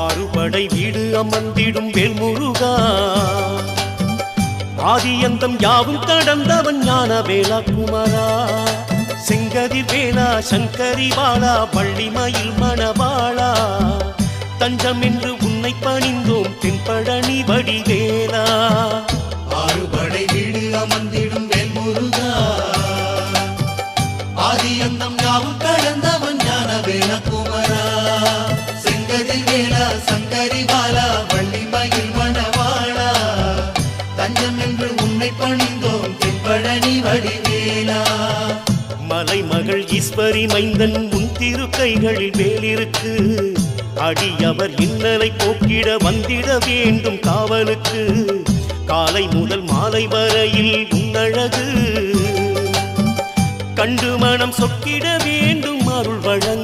ஆறுபடை வீடு அமர்ந்திடும் வேல்முருகா, ஆதியந்தம் யாவும் கடந்தவன் ஞான வேலா குமரா. செங்கதிர் வேலா சங்கரி பாலா பள்ளிமயில் மணவாளா, தஞ்சம் என்று உன்னை பணிந்தோம் தென்பழனி வடிவேலா. ஆறுபடை வீடு அமர்ந்திடும் வேல்முருகா, ஆதியந்தம் யாவும் கடந்தவன் ஞான வேலா குமரா. செங்கதிர் வேலா சங்கரி பாலா வள்ளிமயில் மணவாளா, தஞ்சம் என்று உன்னை பணிந்தோம் தென்பழனி வடிவேலா. மலைமகள் ஈஸ்வரி மைந்தன் உன் திருக்கைகளில் வேலிருக்கு, அடியவர் இன்னலை போக்கிட வந்திட வேண்டும் காவலுக்கு. காலை முதல் மாலை வரையில் உன்னழகு கண்டு மனம் சொக்கிட வேண்டும் அருள் வழங்கு.